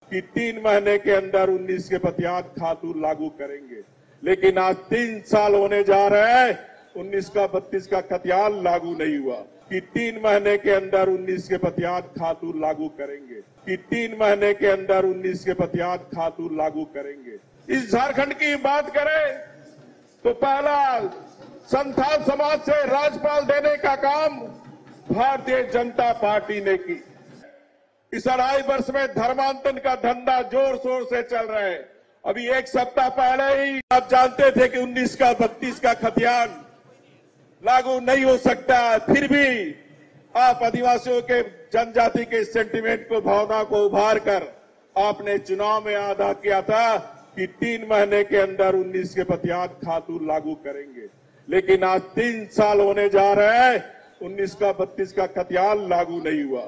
कि 3 महीने के अंदर 19 के प्रत्यात खातू लागू करेंगे, लेकिन आज 3 साल होने जा रहे हैं 19 का 32 का खतियान लागू नहीं हुआ। कि 3 महीने के अंदर 19 के प्रत्यात खातू लागू करेंगे, कि 3 महीने के अंदर 19 के प्रत्यात खातू लागू करेंगे। इस झारखंड की बात करें तो पहला संथाल समाज से राज्यपाल देने का काम भारतीय जनता पार्टी ने की। इस 2.5 वर्ष में धर्मांतरण का धंधा जोर शोर से चल रहा है। अभी 1 सप्ताह पहले ही आप जानते थे कि 19 का 32 का खतियान लागू नहीं हो सकता, फिर भी आप आदिवासियों के जनजाति के सेंटिमेंट को, भावना को उभार कर आपने चुनाव में वादा किया था कि 3 महीने के अंदर 19 के प्रत्यात खातू लागू करेंगे, लेकिन आज 3 साल होने जा रहे हैं 19 का 32 का खतियान लागू नहीं हुआ।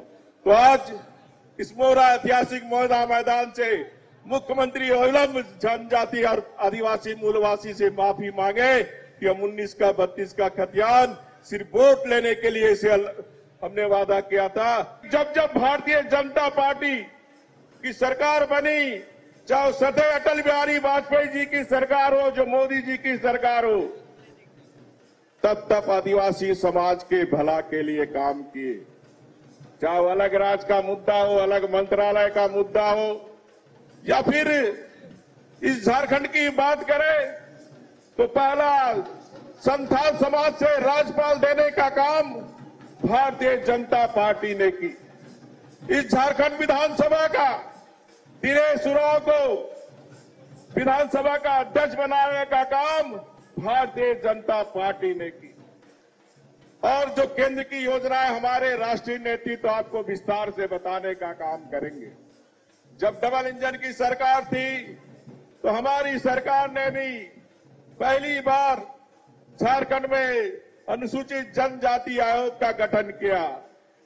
तो आज इस मोरा ऐतिहासिक मोरा मैदान से मुख्यमंत्री अविलंब जनजाति और आदिवासी मूलवासी से माफी मांगे कि हम 19 का 32 का खतियान सिर्फ वोट लेने के लिए इसे हमने वादा किया था। जब जब भारतीय जनता पार्टी की सरकार बनी, चाहे सदैव अटल बिहारी वाजपेयी जी की सरकार हो, जो मोदी जी की सरकार हो, तब आदिवासी समाज के भला के लिए काम किए। चाहे अलग राज्य का मुद्दा हो, अलग मंत्रालय का मुद्दा हो, या फिर इस झारखंड की बात करें तो पहला संथाल समाज से राज्यपाल देने का काम भारतीय जनता पार्टी ने की। इस झारखंड विधानसभा का दिनेश उरांव को विधानसभा का अध्यक्ष बनाने का काम भारतीय जनता पार्टी ने की। और जो केंद्र की योजनाएं हमारे राष्ट्रीय नेतृत्व आपको विस्तार से बताने का काम करेंगे। जब डबल इंजन की सरकार थी तो हमारी सरकार ने भी पहली बार झारखंड में अनुसूचित जनजाति आयोग का गठन किया,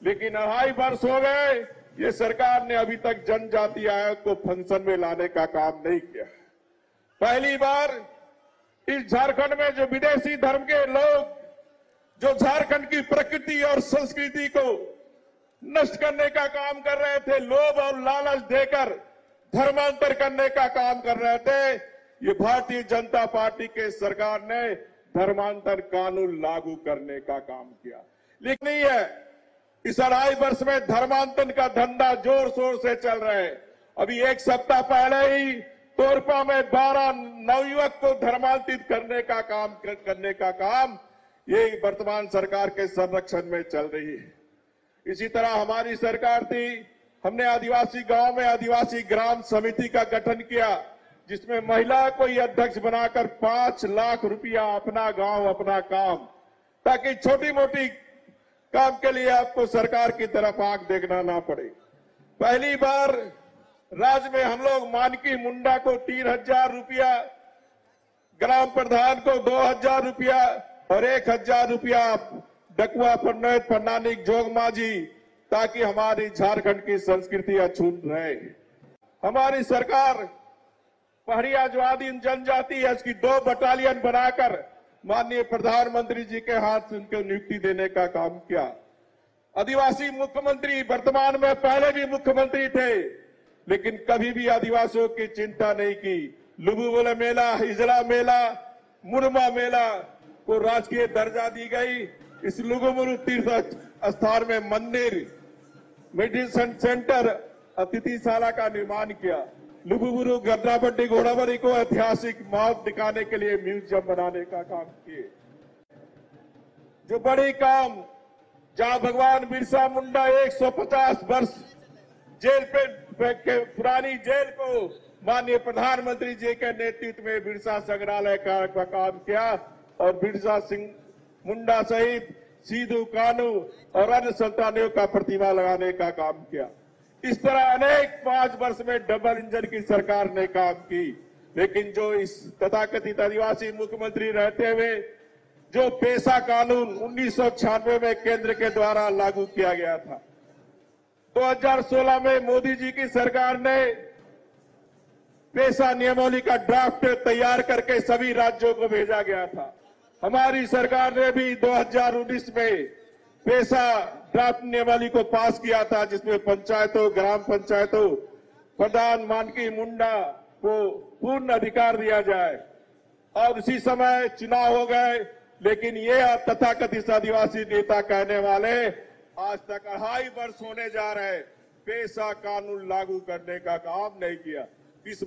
लेकिन 2.5 वर्ष हो गए ये सरकार ने अभी तक जनजाति आयोग को फंक्शन में लाने का काम नहीं किया। पहली बार इस झारखंड में जो विदेशी धर्म के लोग जो झारखंड की प्रकृति और संस्कृति को नष्ट करने का काम कर रहे थे, लोभ और लालच देकर धर्मांतर करने का काम कर रहे थे, ये भारतीय जनता पार्टी के सरकार ने धर्मांतर कानून लागू करने का काम किया। लेकिन नहीं है, इस 2.5 वर्ष में धर्मांतरण का धंधा जोर शोर से चल रहा है। अभी 1 सप्ताह पहले ही तोरपा में 12 नवयुवक को धर्मांतरित करने का काम ये वर्तमान सरकार के संरक्षण में चल रही है। इसी तरह हमारी सरकार थी, हमने आदिवासी गांव में आदिवासी ग्राम समिति का गठन किया, जिसमें महिला को ही अध्यक्ष बनाकर 5 लाख रुपया अपना गांव अपना काम, ताकि छोटी मोटी काम के लिए आपको सरकार की तरफ आंख देखना ना पड़े। पहली बार राज्य में हम लोग मानकी मुंडा को 3,000 रुपया, ग्राम प्रधान को 2,000 रुपया और 1,000 रुपया डकुआ पंडित पन्नानिक जोग माझी, ताकि हमारी झारखंड की संस्कृति अछूत रहे। हमारी सरकार पहाड़िया जो आदिम जनजाति है उसकी 2 बटालियन बनाकर माननीय प्रधानमंत्री जी के हाथ से उनको नियुक्ति देने का काम किया। आदिवासी मुख्यमंत्री वर्तमान में पहले भी मुख्यमंत्री थे, लेकिन कभी भी आदिवासियों की चिंता नहीं की। लुबुबुल मेला, हिजड़ा मेला, मुरमा मेला को राजकीय दर्जा दी गई। इस लुगुबुरु तीर्थ स्थान में मंदिर, मेडिसिन सेंटर, अतिथिशाला का निर्माण किया। लुगुबुरु गद्दापट्टी घोड़ावरी को ऐतिहासिक महत्व दिखाने के लिए म्यूजियम बनाने का काम किए। जो बड़ी काम जहां भगवान बिरसा मुंडा 150 वर्ष जेल पे पुरानी जेल को माननीय प्रधानमंत्री जी के नेतृत्व में बिरसा संग्रहालय का काम किया और बिरसा सिंह मुंडा सहित सीधू कानू और अन्य संतानों का प्रतिमा लगाने का काम किया। इस तरह अनेक 5 वर्ष में डबल इंजन की सरकार ने काम की, लेकिन जो इस तथाकथित आदिवासी मुख्यमंत्री रहते हुए जो पेशा कानून 1996 में केंद्र के द्वारा लागू किया गया था, 2016 में मोदी जी की सरकार ने पेशा नियमावली का ड्राफ्ट तैयार करके सभी राज्यों को भेजा गया था। हमारी सरकार ने भी 2019 में पेशा ड्राफ्ट नियमावली को पास किया था, जिसमें पंचायतों, ग्राम पंचायतों, प्रधान मानकी मुंडा को पूर्ण अधिकार दिया जाए। और उसी समय चुनाव हो गए, लेकिन ये तथाकथित आदिवासी नेता कहने वाले आज तक 2.5 वर्ष होने जा रहे, पेशा कानून लागू करने का काम नहीं किया। इस